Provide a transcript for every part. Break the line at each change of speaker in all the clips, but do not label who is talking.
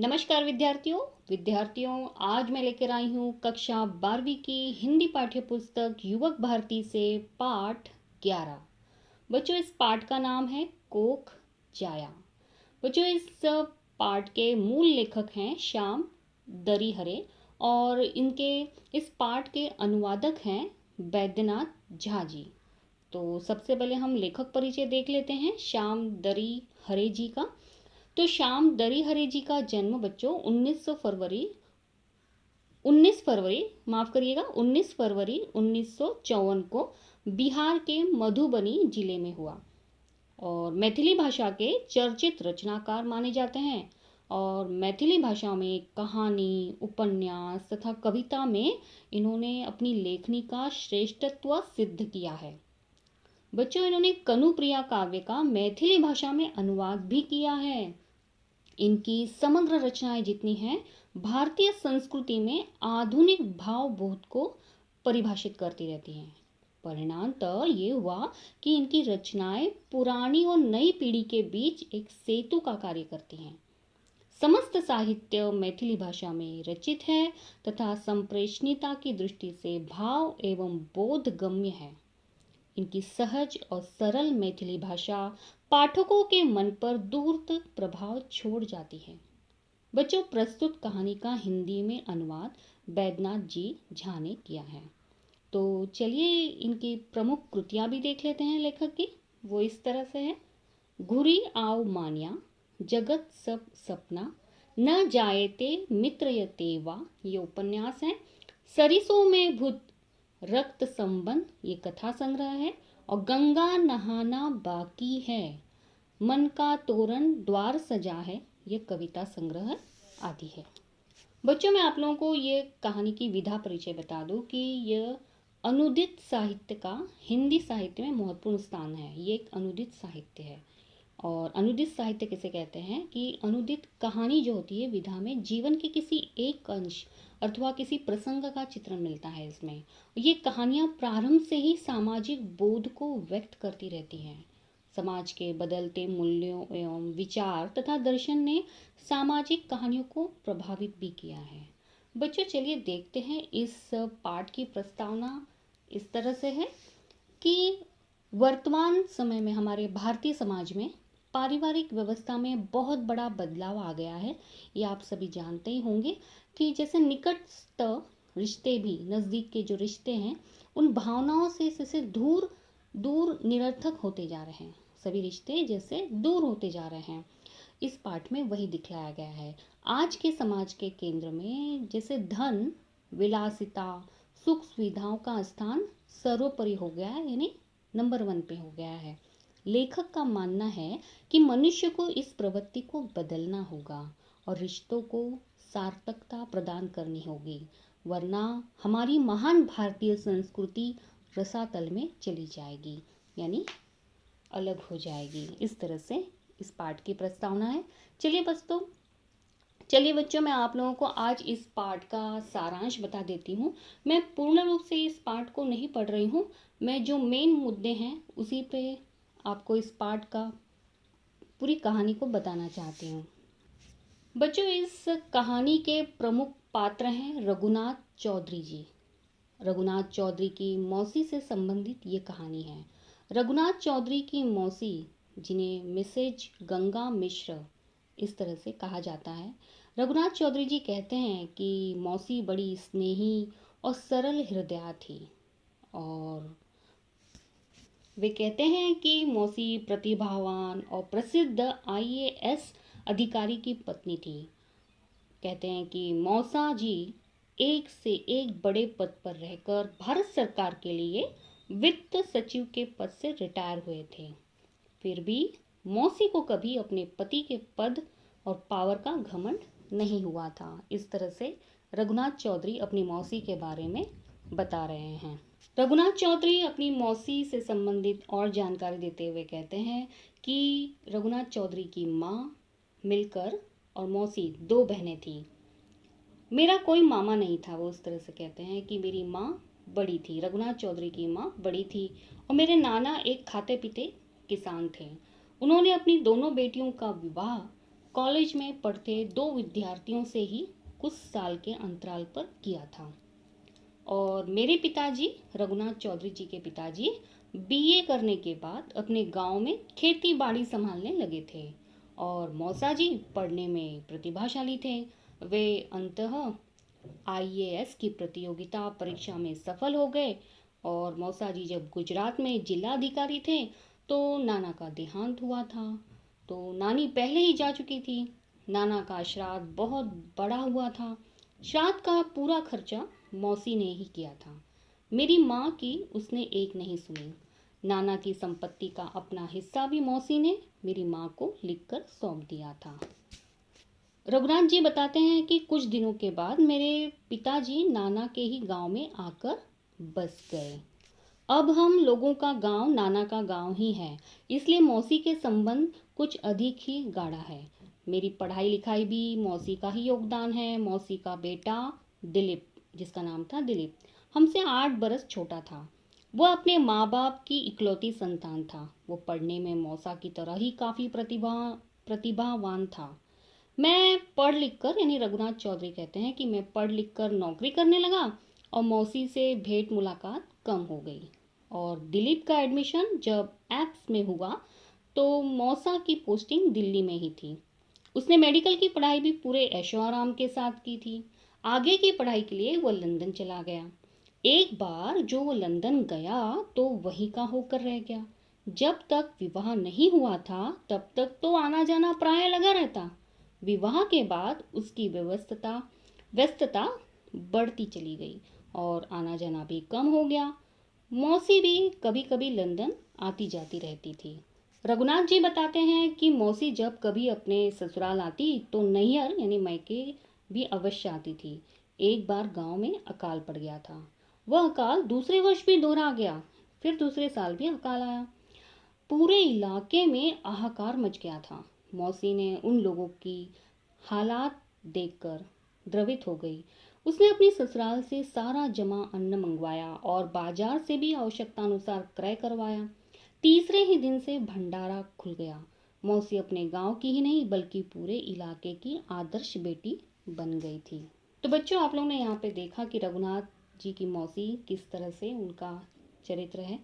नमस्कार विद्यार्थियों आज मैं लेकर आई हूँ कक्षा 12वीं की हिंदी पाठ्य पुस्तक युवक भारती से पाठ 11। बच्चों, इस पाठ का नाम है कोक जाया। बच्चों, इस पाठ के मूल लेखक हैं श्याम दरिहरे और इनके इस पाठ के अनुवादक हैं बैद्यनाथ झा जी। तो सबसे पहले हम लेखक परिचय देख लेते हैं श्याम दरिहरे जी का। तो श्याम दरिहरे जी का जन्म बच्चों 19 फरवरी 1954 को बिहार के मधुबनी जिले में हुआ और मैथिली भाषा के चर्चित रचनाकार माने जाते हैं। और मैथिली भाषा में कहानी, उपन्यास तथा कविता में इन्होंने अपनी लेखनी का श्रेष्ठत्व सिद्ध किया है। बच्चों, इन्होंने कनुप्रिया काव्य का मैथिली भाषा में अनुवाद भी किया है। इनकी समग्र रचनाएं जितनी हैं भारतीय संस्कृति में आधुनिक भावबोध को परिभाषित करती रहती हैं। परिणामतः ये हुआ कि इनकी रचनाएं पुरानी और नई पीढ़ी के बीच एक सेतु का कार्य करती हैं। समस्त साहित्य मैथिली भाषा में रचित है तथा संप्रेषणीयता की दृष्टि से भाव एवं बोधगम्य है। इनकी सहज और सरल मैथिली भाषा पाठकों के मन पर दूर तक प्रभाव छोड़ जाती है। बच्चों, प्रस्तुत कहानी का हिंदी में अनुवाद बैद्यनाथ जी झा ने किया है। तो चलिए इनकी प्रमुख कृतियां भी देख लेते हैं लेखक की। वो इस तरह से है। घुरी आव मान्या, जगत सब सपना, न जायते मित्रयते वा, ये उपन्यास है। सरिसों में भूत रक्त संबंध, ये कथा संग्रह है। और गंगा नहाना बाकी है, मन का तोरण द्वार सजा है, ये कविता संग्रह आदि है। बच्चों, मैं आप लोगों को ये कहानी की विधा परिचय बता दूं कि यह अनुदित साहित्य का हिंदी साहित्य में महत्वपूर्ण स्थान है। ये एक अनुदित साहित्य है। और अनुदित साहित्य किसे कहते हैं कि अनुदित कहानी जो होती है विधा में जीवन के किसी एक अंश अथवा किसी प्रसंग का चित्रण मिलता है। इसमें ये कहानियां प्रारंभ से ही सामाजिक बोध को व्यक्त करती रहती हैं। समाज के बदलते मूल्यों एवं विचार तथा दर्शन ने सामाजिक कहानियों को प्रभावित भी किया है। बच्चों, चलिए देखते हैं इस पाठ की प्रस्तावना इस तरह से है कि वर्तमान समय में हमारे भारतीय समाज में पारिवारिक व्यवस्था में बहुत बड़ा बदलाव आ गया है। ये आप सभी जानते ही होंगे कि जैसे निकटस्थ रिश्ते भी, नज़दीक के जो रिश्ते हैं उन भावनाओं से जैसे दूर दूर निरर्थक होते जा रहे हैं। सभी रिश्ते जैसे दूर होते जा रहे हैं। इस पाठ में वही दिखलाया गया है। आज के समाज के केंद्र में जैसे धन, विलासिता, सुख सुविधाओं का स्थान सर्वोपरि हो गया है, यानी नंबर 1 पे हो गया है। लेखक का मानना है कि मनुष्य को इस प्रवृत्ति को बदलना होगा और रिश्तों को सार्थकता प्रदान करनी होगी, वरना हमारी महान भारतीय संस्कृति रसातल में चली जाएगी, यानी अलग हो जाएगी। इस तरह से इस पाठ की प्रस्तावना है। चलिए बच्चों, मैं आप लोगों को आज इस पाठ का सारांश बता देती हूँ। मैं पूर्ण रूप से इस पाठ को नहीं पढ़ रही हूँ। मैं जो मेन मुद्दे हैं उसी पे आपको इस पाठ का पूरी कहानी को बताना चाहती हूँ। बच्चों, इस कहानी के प्रमुख पात्र हैं रघुनाथ चौधरी जी। रघुनाथ चौधरी की मौसी से संबंधित ये कहानी है। रघुनाथ चौधरी की मौसी, जिन्हें मिसेज गंगा मिश्र इस तरह से कहा जाता है, रघुनाथ चौधरी जी कहते हैं कि मौसी बड़ी स्नेही और सरल हृदया थी। और वे कहते हैं कि मौसी प्रतिभावान और प्रसिद्ध आईएएस अधिकारी की पत्नी थी। कहते हैं कि मौसा जी एक से एक बड़े पद पर रहकर भारत सरकार के लिए वित्त सचिव के पद से रिटायर हुए थे। फिर भी मौसी को कभी अपने पति के पद और पावर का घमंड नहीं हुआ था। इस तरह से रघुनाथ चौधरी अपनी मौसी के बारे में बता रहे हैं। रघुनाथ चौधरी अपनी मौसी से संबंधित और जानकारी देते हुए कहते हैं कि रघुनाथ चौधरी की माँ मिलकर और मौसी 2 बहनें थीं। मेरा कोई मामा नहीं था। वो उस तरह से कहते हैं कि मेरी माँ बड़ी थी, रघुनाथ चौधरी की माँ बड़ी थी और मेरे नाना एक खाते पीते किसान थे। उन्होंने अपनी दोनों बेटियों का विवाह कॉलेज में पढ़ते दो विद्यार्थियों से ही कुछ साल के अंतराल पर किया था। और मेरे पिताजी, रघुनाथ चौधरी जी के पिताजी, बीए करने के बाद अपने गांव में खेती बाड़ी संभालने लगे थे। और मौसा जी पढ़ने में प्रतिभाशाली थे। वे अंततः आईएएस की प्रतियोगिता परीक्षा में सफल हो गए। और मौसा जी जब गुजरात में जिलाधिकारी थे तो नाना का देहांत हुआ था। तो नानी पहले ही जा चुकी थी। नाना का श्राद्ध बहुत बड़ा हुआ था। श्राद्ध का पूरा खर्चा मौसी ने ही किया था। मेरी माँ की उसने एक नहीं सुनी। नाना की संपत्ति का अपना हिस्सा भी मौसी ने मेरी माँ को लिखकर सौंप दिया था। रघुनाथ जी बताते हैं कि कुछ दिनों के बाद मेरे पिताजी नाना के ही गांव में आकर बस गए। अब हम लोगों का गांव नाना का गांव ही है, इसलिए मौसी के संबंध कुछ अधिक ही गाढ़ा है। मेरी पढ़ाई लिखाई भी मौसी का ही योगदान है। मौसी का बेटा दिलीप, जिसका नाम था दिलीप, हमसे 8 बरस छोटा था। वह अपने माँ बाप की इकलौती संतान था। वो पढ़ने में मौसा की तरह ही काफ़ी प्रतिभावान था। मैं पढ़ लिख कर, यानी रघुनाथ चौधरी कहते हैं कि मैं पढ़ लिख कर नौकरी करने लगा और मौसी से भेंट मुलाकात कम हो गई। और दिलीप का एडमिशन जब एप्स में हुआ तो मौसा की पोस्टिंग दिल्ली में ही थी। उसने मेडिकल की पढ़ाई भी पूरे ऐशो आराम के साथ की थी। आगे की पढ़ाई के लिए वह लंदन चला गया। एक बार जो वो लंदन गया तो वहीं का होकर रह गया। जब तक विवाह नहीं हुआ था तब तक तो आना जाना प्राय लगा रहता। विवाह के बाद उसकी व्यस्तता बढ़ती चली गई और आना जाना भी कम हो गया। मौसी भी कभी कभी लंदन आती जाती रहती थी। रघुनाथ जी बताते हैं कि मौसी जब कभी अपने ससुराल आती तो नैहर यानी मायके भी अवश्य आती थी। एक बार गांव में अकाल पड़ गया था। वह अकाल दूसरे वर्ष भी दोहरा गया। फिर दूसरे साल भी अकाल आया। पूरे इलाके में हाहाकार मच गया था। मौसी ने उन लोगों की हालात देखकर द्रवित हो गई। उसने अपनी ससुराल से सारा जमा अन्न मंगवाया और बाजार से भी आवश्यकता अनुसार क्रय करवाया। तीसरे ही दिन से भंडारा खुल गया। मौसी अपने गांव की ही नहीं बल्कि पूरे इलाके की आदर्श बेटी बन गई थी। तो बच्चों, आप लोगों ने यहाँ पे देखा कि रघुनाथ जी की मौसी किस तरह से उनका चरित्र है।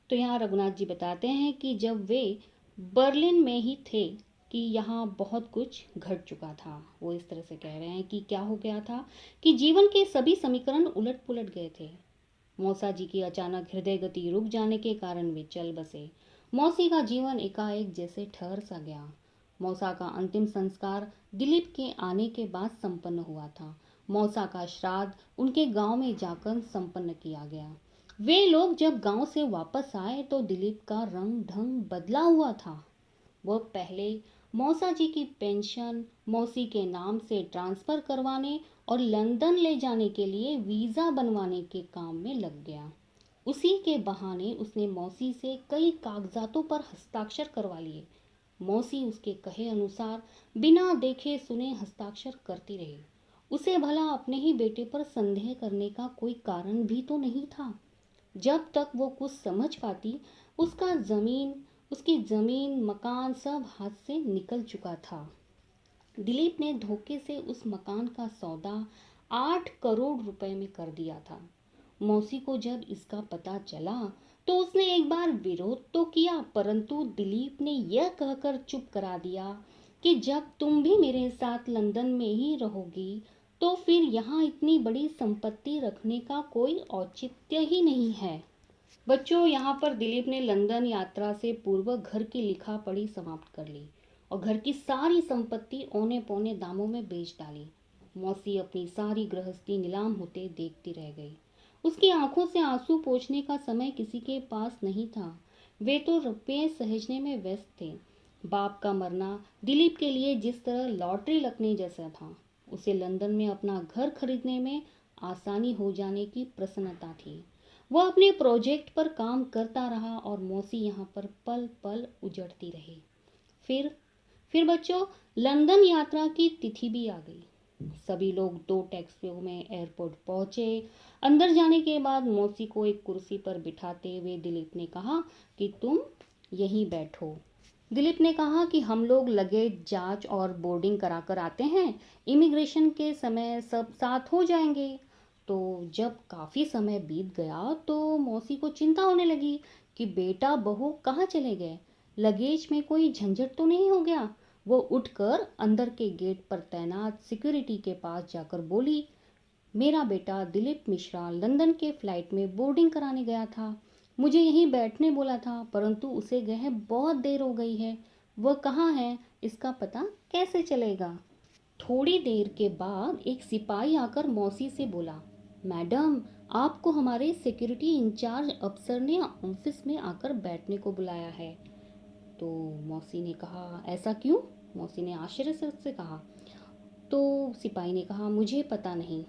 तो यहाँ रघुनाथ जी बताते हैं कि जब वे बर्लिन में ही थे कि यहाँ बहुत कुछ घट चुका था। वो इस तरह से कह रहे हैं कि क्या हो गया था कि जीवन के सभी समीकरण उलट पुलट गए थे। मौसा जी की अचानक हृदय गति रुक जाने के कारण वे चल बसे। मौसी का जीवन एकाएक जैसे ठहर सा गया। मौसा का अंतिम संस्कार दिलीप के आने के बाद संपन्न हुआ था। मौसा का श्राद्ध उनके गांव में जाकर संपन्न किया गया। वे लोग जब गांव से वापस आए तो दिलीप का रंग ढंग बदला हुआ था। वह पहले मौसा जी की पेंशन मौसी के नाम से ट्रांसफर करवाने और लंदन ले जाने के लिए वीज़ा बनवाने के काम में लग गया। उसी के बहाने उसने मौसी से कई कागजातों पर हस्ताक्षर करवा लिए। मौसी उसके कहे अनुसार बिना देखे सुने हस्ताक्षर करती रही। उसे भला अपने ही बेटे पर संदेह करने का कोई कारण भी तो नहीं था। जब तक वो कुछ समझ पाती उसकी जमीन मकान सब हाथ से निकल चुका था। दिलीप ने धोखे से उस मकान का सौदा 8 करोड़ रुपए में कर दिया था। मौसी को जब इसका पता चला तो उसने एक बार विरोध तो किया, परंतु दिलीप ने यह कहकर चुप करा दिया कि जब तुम भी मेरे साथ लंदन में ही रहोगी तो फिर यहाँ इतनी बड़ी संपत्ति रखने का कोई औचित्य ही नहीं है। बच्चों, यहाँ पर दिलीप ने लंदन यात्रा से पूर्व घर की लिखा पढ़ी समाप्त कर ली और घर की सारी संपत्ति औने पौने दामों में बेच डाली। मौसी अपनी सारी गृहस्थी नीलाम होते देखती रह गई। उसकी आंखों से आंसू पोंछने का समय किसी के पास नहीं था। वे तो रुपये सहेजने में व्यस्त थे। बाप का मरना दिलीप के लिए जिस तरह लॉटरी लगने जैसा था, उसे लंदन में अपना घर खरीदने में आसानी हो जाने की प्रसन्नता थी। वह अपने प्रोजेक्ट पर काम करता रहा और मौसी यहाँ पर पल पल उजड़ती रही। फिर बच्चों, लंदन यात्रा की तिथि भी आ गई। सभी लोग 2 टैक्सियों में एयरपोर्ट पहुंचे। अंदर जाने के बाद मौसी को एक कुर्सी पर बिठाते हुए दिलीप ने कहा कि तुम यहीं बैठो। दिलीप ने कहा कि हम लोग लगेज जांच और बोर्डिंग करा कर आते हैं, इमिग्रेशन के समय सब साथ हो जाएंगे। तो जब काफ़ी समय बीत गया तो मौसी को चिंता होने लगी कि बेटा बहू कहाँ चले गए, लगेज में कोई झंझट तो नहीं हो गया। वो उठकर अंदर के गेट पर तैनात सिक्योरिटी के पास जाकर बोली, मेरा बेटा दिलीप मिश्रा लंदन के फ्लाइट में बोर्डिंग कराने गया था। मुझे यहीं बैठने बोला था, परंतु उसे गए बहुत देर हो गई है। वह कहाँ है, इसका पता कैसे चलेगा। थोड़ी देर के बाद एक सिपाही आकर मौसी से बोला, मैडम, आपको हमारे सिक्योरिटी इंचार्ज अफसर ने ऑफिस में आकर बैठने को बुलाया है। तो मौसी ने कहा, ऐसा क्यों? मौसी ने आश्चर्य से उससे कहा। तो सिपाही ने कहा, मुझे पता नहीं।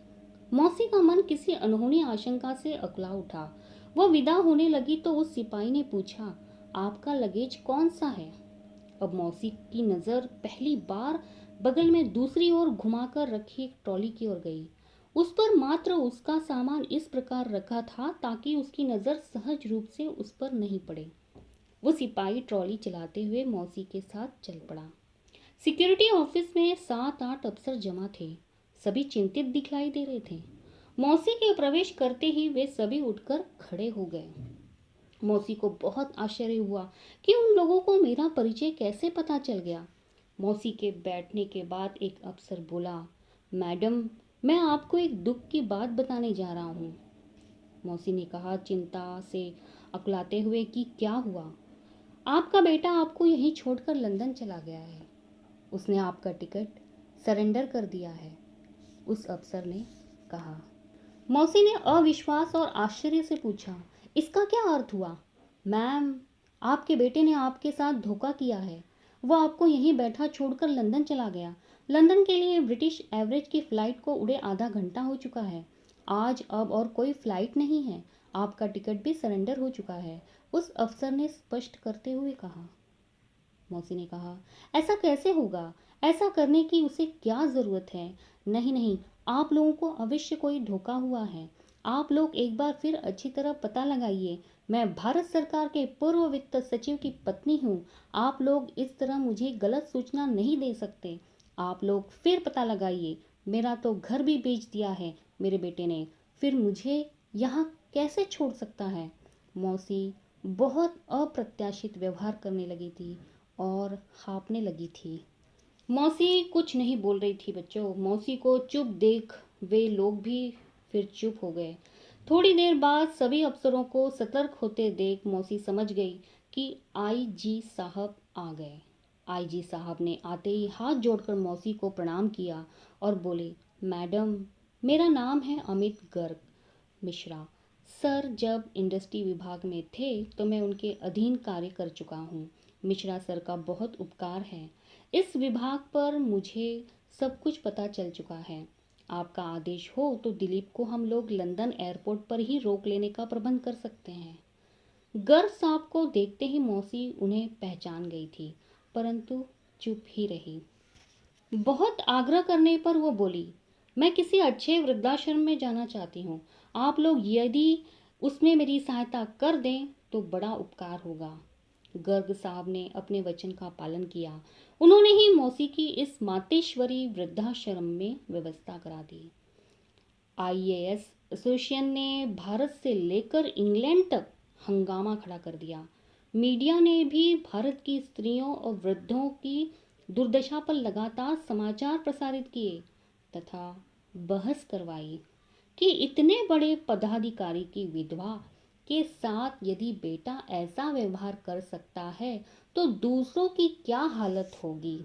मौसी का मन किसी अनहोनी आशंका से अकला उठा। वह विदा होने लगी तो उस सिपाही ने पूछा, आपका लगेज कौन सा है? अब मौसी की नज़र पहली बार बगल में दूसरी ओर घुमाकर रखी एक ट्रॉली की ओर गई। उस पर मात्र उसका सामान इस प्रकार रखा था ताकि उसकी नज़र सहज रूप से उस पर नहीं पड़े। वो सिपाही ट्रॉली चलाते हुए मौसी के साथ चल पड़ा। सिक्योरिटी ऑफिस में 7-8 अफसर जमा थे। सभी चिंतित दिखलाई दे रहे थे। मौसी के प्रवेश करते ही वे सभी उठकर खड़े हो गए। मौसी को बहुत आश्चर्य हुआ कि उन लोगों को मेरा परिचय कैसे पता चल गया। मौसी के बैठने के बाद एक अफसर बोला, मैडम, मैं आपको एक दुख की बात बताने जा रहा हूँ। मौसी ने कहा चिंता से अकुलाते हुए कि क्या हुआ? आपका बेटा आपको यहीं छोड़कर लंदन चला गया है। उसने आपका टिकट सरेंडर कर दिया है, उस अफसर ने कहा। मौसी ने अविश्वास और आश्चर्य से पूछा, इसका क्या अर्थ हुआ? मैम, आपके बेटे ने आपके साथ धोखा किया है। वह आपको यहीं बैठा छोड़कर लंदन चला गया। लंदन के लिए ब्रिटिश एवरेज की फ़्लाइट को उड़े आधा घंटा हो चुका है। आज अब और कोई फ़्लाइट नहीं है। आपका टिकट भी सरेंडर हो चुका है, उस अफसर ने स्पष्ट करते हुए कहा। मौसी ने कहा, ऐसा कैसे होगा? ऐसा करने की उसे क्या ज़रूरत है? नहीं नहीं, आप लोगों को अवश्य कोई धोखा हुआ है। आप लोग एक बार फिर अच्छी तरह पता लगाइए। मैं भारत सरकार के पूर्व वित्त सचिव की पत्नी हूँ। आप लोग इस तरह मुझे गलत सूचना नहीं दे सकते। आप लोग फिर पता लगाइए। मेरा तो घर भी बेच दिया है मेरे बेटे ने, फिर मुझे यहाँ कैसे छोड़ सकता है? मौसी बहुत अप्रत्याशित व्यवहार करने लगी थी और हाँफने लगी थी। मौसी कुछ नहीं बोल रही थी बच्चों। मौसी को चुप देख वे लोग भी फिर चुप हो गए। थोड़ी देर बाद सभी अफसरों को सतर्क होते देख मौसी समझ गई कि आईजी साहब आ गए। आईजी साहब ने आते ही हाथ जोड़कर मौसी को प्रणाम किया और बोले, मैडम, मेरा नाम है अमित गर्ग मिश्रा। सर जब इंडस्ट्री विभाग में थे तो मैं उनके अधीन कार्य कर चुका हूँ। मिश्रा सर का बहुत उपकार है। इस विभाग पर मुझे सब कुछ पता चल चुका है। आपका आदेश हो तो दिलीप को हम लोग लंदन एयरपोर्ट पर ही रोक लेने का प्रबंध कर सकते हैं। गर्ग साहब को देखते ही मौसी उन्हें पहचान गई थी, परंतु चुप ही रही। बहुत आग्रह करने पर वो बोली, मैं किसी अच्छे वृद्धाश्रम में जाना चाहती हूँ। आप लोग यदि उसमें मेरी सहायता कर दें तो बड़ा उपकार होगा। गर्ग साहब ने अपने वचन का पालन किया। उन्होंने ही मौसी की इस मातेश्वरी वृद्धाश्रम में व्यवस्था करा दी। आईएएस एसोसिएशन ने भारत से लेकर इंग्लैंड तक हंगामा खड़ा कर दिया। मीडिया ने भी भारत की स्त्रियों और वृद्धों की दुर्दशा पर लगातार समाचार प्रसारित किए तथा बहस करवाई कि इतने बड़े पदाधिकारी की विधवा के साथ यदि बेटा ऐसा व्यवहार कर सकता है तो दूसरों की क्या हालत होगी।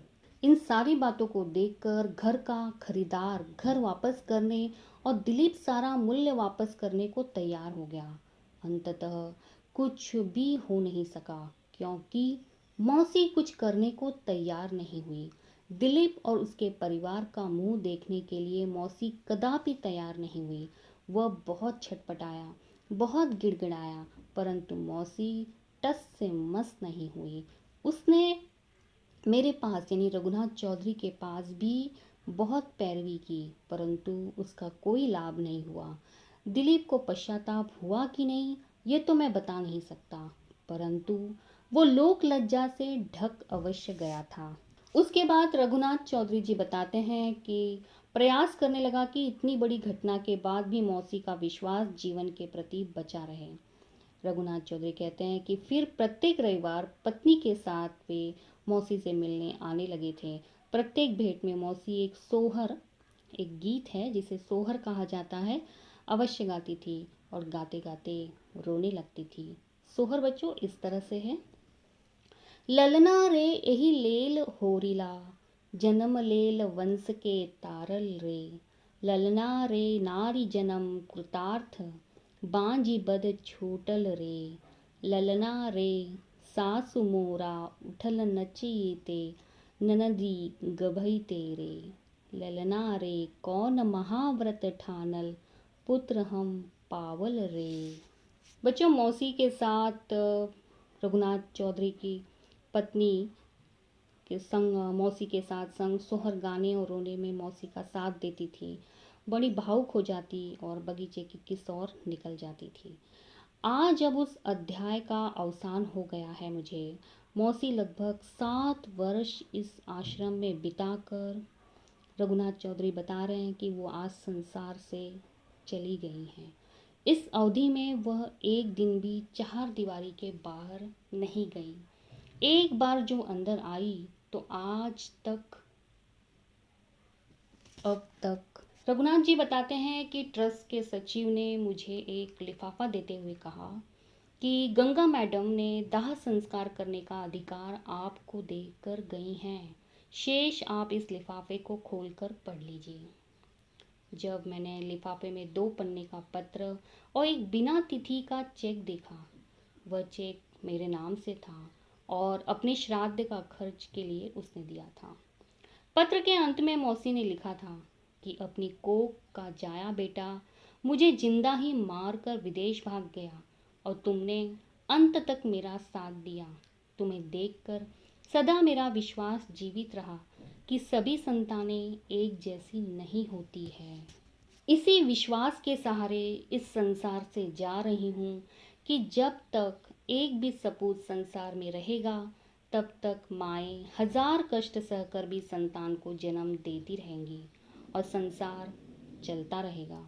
इन सारी बातों को देखकर घर का खरीदार घर वापस करने और दिलीप सारा मूल्य वापस करने को तैयार हो गया। अंततः कुछ भी हो नहीं सका क्योंकि मौसी कुछ करने को तैयार नहीं हुई। दिलीप और उसके परिवार का मुंह देखने के लिए मौसी कदापि तैयार नहीं हुई। वह बहुत छटपटाया, बहुत गिड़गिड़ाया, परंतु मौसी टस से मस नहीं हुई। उसने मेरे पास यानी रघुनाथ चौधरी के पास भी बहुत पैरवी की, परंतु उसका कोई लाभ नहीं हुआ। दिलीप को पश्चाताप हुआ कि नहीं ये तो मैं बता नहीं सकता, परंतु वो लोक लज्जा से ढक अवश्य गया था। उसके बाद रघुनाथ चौधरी जी बताते हैं कि प्रयास करने लगा कि इतनी बड़ी घटना के बाद भी मौसी का विश्वास जीवन के प्रति बचा रहे। रघुनाथ चौधरी कहते हैं कि फिर प्रत्येक रविवार पत्नी के साथ वे मौसी से मिलने आने लगे थे। प्रत्येक भेंट में मौसी एक सोहर, एक गीत है जिसे सोहर कहा जाता है, अवश्य गाती थी और गाते गाते रोने लगती थी। सोहर बच्चों इस तरह से है। ललना रे एही लेल होरिला, जन्म लेल वंश के तारल रे। ललना रे नारी जन्म कृतार्थ, बांजी बद छूटल रे। ललना रे सासु मोरा उठल नचीते, ननदी गभई तेरे। ललना रे कौन महाव्रत ठानल, पुत्र हम पावल रे। बच्चों मौसी के साथ रघुनाथ चौधरी की पत्नी के संग, मौसी के साथ संग सोहर गाने और रोने में मौसी का साथ देती थी। बड़ी भावुक हो जाती और बगीचे की किस और निकल जाती थी। आज अब उस अध्याय का अवसान हो गया है। मुझे मौसी लगभग 7 वर्ष इस आश्रम में बिताकर रघुनाथ चौधरी बता रहे हैं कि वो आज संसार से चली गई हैं। इस अवधि में वह एक दिन भी चार दीवारी के बाहर नहीं गई। एक बार जो अंदर आई तो आज तक, अब तक। रघुनाथ जी बताते हैं कि ट्रस्ट के सचिव ने मुझे एक लिफाफा देते हुए कहा कि गंगा मैडम ने दाह संस्कार करने का अधिकार आपको देकर गई हैं। शेष आप इस लिफाफे को खोलकर पढ़ लीजिए। जब मैंने लिफाफे में 2 पन्ने का पत्र और एक बिना तिथि का चेक देखा, वह चेक मेरे नाम से था और अपने श्राद्ध का खर्च के लिए उसने दिया था। पत्र के अंत में मौसी ने लिखा था कि अपनी कोख का जाया बेटा मुझे जिंदा ही मार कर विदेश भाग गया और तुमने अंत तक मेरा साथ दिया। तुम्हें देखकर सदा मेरा विश्वास जीवित रहा कि सभी संतानें एक जैसी नहीं होती है। इसी विश्वास के सहारे इस संसार से जा रही हूँ कि जब तक एक भी सपूत संसार में रहेगा तब तक माएँ 1000 कष्ट सहकर भी संतान को जन्म देती रहेंगी और संसार चलता रहेगा।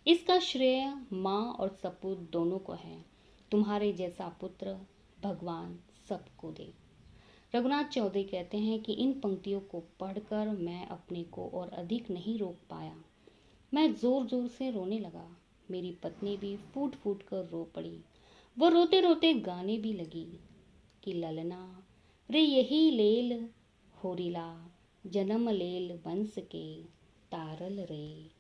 इसका श्रेय माँ और सपूत दोनों को है। तुम्हारे जैसा पुत्र भगवान सबको दे। रघुनाथ चौधरी कहते हैं कि इन पंक्तियों को पढ़कर मैं अपने को और अधिक नहीं रोक पाया। मैं जोर जोर से रोने लगा। मेरी पत्नी भी फूट फूट कर रो पड़ी। वो रोते रोते गाने भी लगी कि ललना रे यही लेल होरिला, जन्म लेल वंश के तारल रे।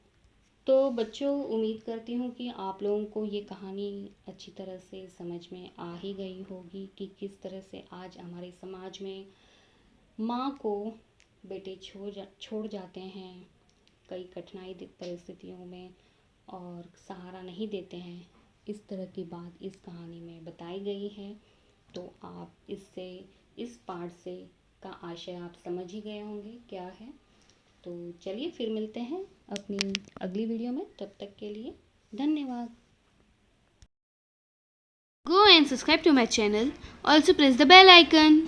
तो बच्चों उम्मीद करती हूँ कि आप लोगों को ये कहानी अच्छी तरह से समझ में आ ही गई होगी कि किस तरह से आज हमारे समाज में माँ को बेटे छोड़ जाते हैं कई कठिनाई परिस्थितियों में और सहारा नहीं देते हैं। इस तरह की बात इस कहानी में बताई गई है। तो आप इससे, इस पाठ से का आशय आप समझ ही गए होंगे क्या है। तो चलिए फिर मिलते हैं अपनी अगली वीडियो में। तब तक के लिए धन्यवाद।
Go and subscribe to my channel. Also press the bell icon.